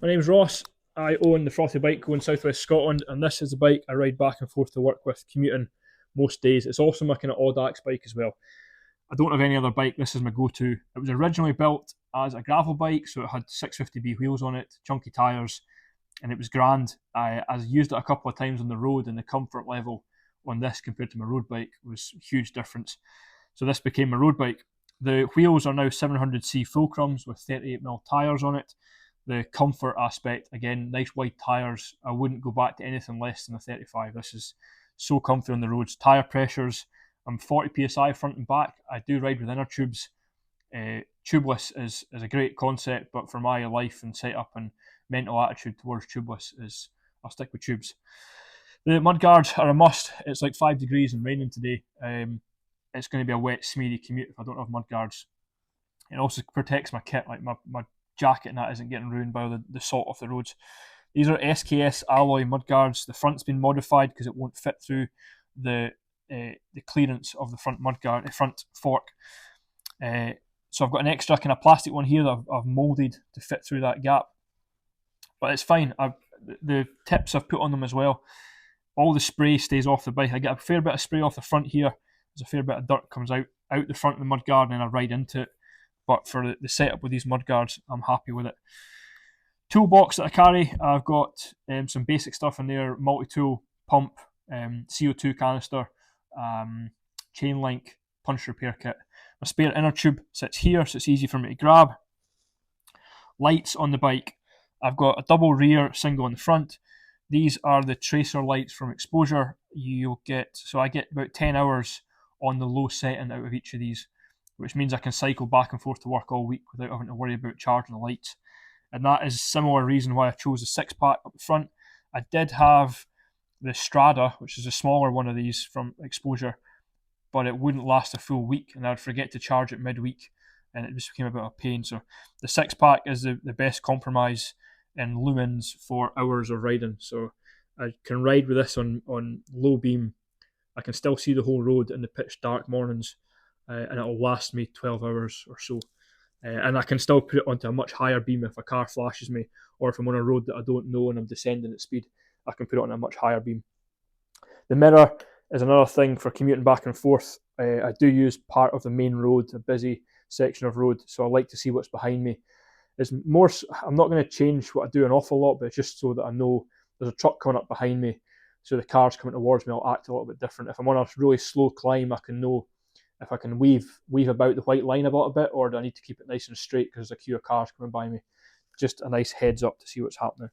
My name's Ross. I own the Frothy bike going southwest Scotland, and this is the bike I ride back and forth to work with, commuting most days. It's also my kind of odd axe bike as well. I don't have any other bike. This is my go-to. It was originally built as a gravel bike, so it had 650B wheels on it, chunky tyres, and it was grand. I used it a couple of times on the road, and the comfort level on this compared to my road bike was a huge difference. So this became my road bike. The wheels are now 700C Fulcrums with 38mm tyres on it. The comfort aspect, again, nice wide tyres. I wouldn't go back to anything less than a 35. This is so comfy on the roads. Tyre pressures, I'm 40 psi front and back. I do ride with inner tubes. Tubeless is a great concept, but for my life and setup and mental attitude towards tubeless is I'll stick with tubes. The mudguards are a must. It's like 5 degrees and raining today. It's going to be a wet, smeary commute if I don't have mudguards. It also protects my kit, like my jacket and that isn't getting ruined by the salt off the roads. These are SKS alloy mudguards. The front's been modified because it won't fit through the clearance of the front mudguard, the front fork. So I've got an extra kind of plastic one here that I've moulded to fit through that gap. But it's fine. The tips I've put on them as well. All the spray stays off the bike. I get a fair bit of spray off the front here. There's a fair bit of dirt comes out the front of the mudguard and then I ride into it. But for the setup with these mudguards, I'm happy with it. Toolbox that I carry, I've got some basic stuff in there, multi-tool, pump, CO2 canister, chain link, punch repair kit. My spare inner tube sits here, so it's easy for me to grab. Lights on the bike. I've got a double rear, single on the front. These are the tracer lights from Exposure. I get about 10 hours on the low setting out of each of these, which means I can cycle back and forth to work all week without having to worry about charging the lights. And that is a similar reason why I chose the Sixpack up front. I did have the Strada, which is a smaller one of these from Exposure, but it wouldn't last a full week, and I'd forget to charge it midweek, and it just became a bit of a pain. So the Sixpack is the best compromise in lumens for hours of riding. So I can ride with this on low beam. I can still see the whole road in the pitch dark mornings, and it'll last me 12 hours or so. And I can still put it onto a much higher beam if a car flashes me, or if I'm on a road that I don't know and I'm descending at speed, I can put it on a much higher beam. The mirror is another thing for commuting back and forth. I do use part of the main road, a busy section of road, so I like to see what's behind me. I'm not going to change what I do an awful lot, but it's just so that I know there's a truck coming up behind me, so the car's coming towards me, I'll act a little bit different. If I'm on a really slow climb, I can know if I can weave about the white line a little bit, or do I need to keep it nice and straight because there's a queue of cars coming by me. Just a nice heads up to see what's happening.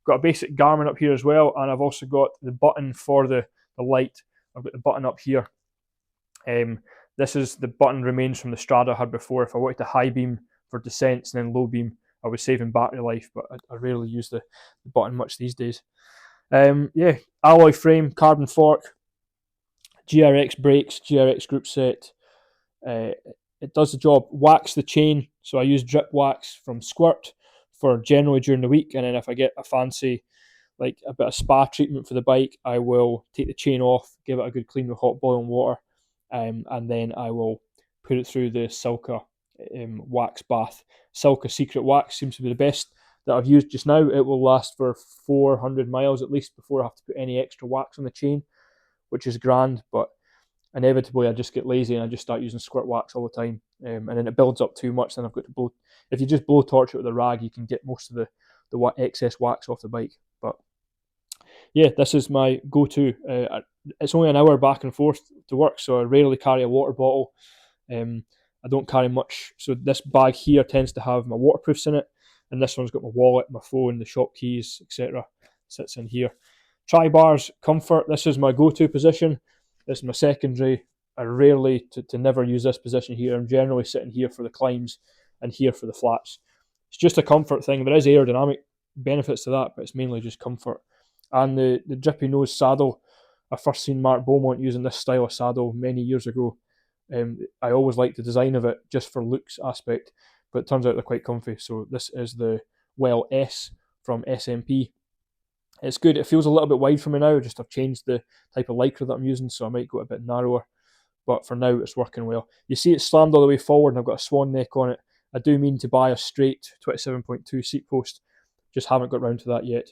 Got a basic Garmin up here as well, and I've also got the button for the light. I've got the button up here. This is the button remains from the Strada I had before. If I wanted to high beam for descents and then low beam, I was saving battery life, but I rarely use the button much these days. Alloy frame, carbon fork, GRX brakes, GRX group set. It does the job. Wax the chain, so I use drip wax from Squirt for generally during the week, and then if I get a fancy, like a bit of spa treatment for the bike, I will take the chain off, give it a good clean with hot boiling water, and then I will put it through the Silca wax bath. Silca Secret Wax seems to be the best that I've used just now. It will last for 400 miles at least before I have to put any extra wax on the chain, which is grand, but inevitably I just get lazy and I just start using squirt wax all the time, and then it builds up too much. Then I've got to blow. If you just blow torch it with a rag, you can get most of the excess wax off the bike. But yeah, this is my go-to. It's only an hour back and forth to work, so I rarely carry a water bottle. I don't carry much, so this bag here tends to have my waterproofs in it, and this one's got my wallet, my phone, the shop keys, etc. sits in here. Tri-bars, comfort, this is my go-to position. This is my secondary. I rarely to never use this position here. I'm generally sitting here for the climbs and here for the flats. It's just a comfort thing. There is aerodynamic benefits to that, but it's mainly just comfort. And the drippy nose saddle, I first seen Mark Beaumont using this style of saddle many years ago. I always liked the design of it just for looks aspect, but it turns out they're quite comfy. So this is the Well S from SMP. It's good. It feels a little bit wide for me now. I've changed the type of lycra that I'm using, so I might go a bit narrower. But for now, it's working well. You see it's slammed all the way forward, and I've got a swan neck on it. I do mean to buy a straight 27.2 seat post, Just haven't got round to that yet.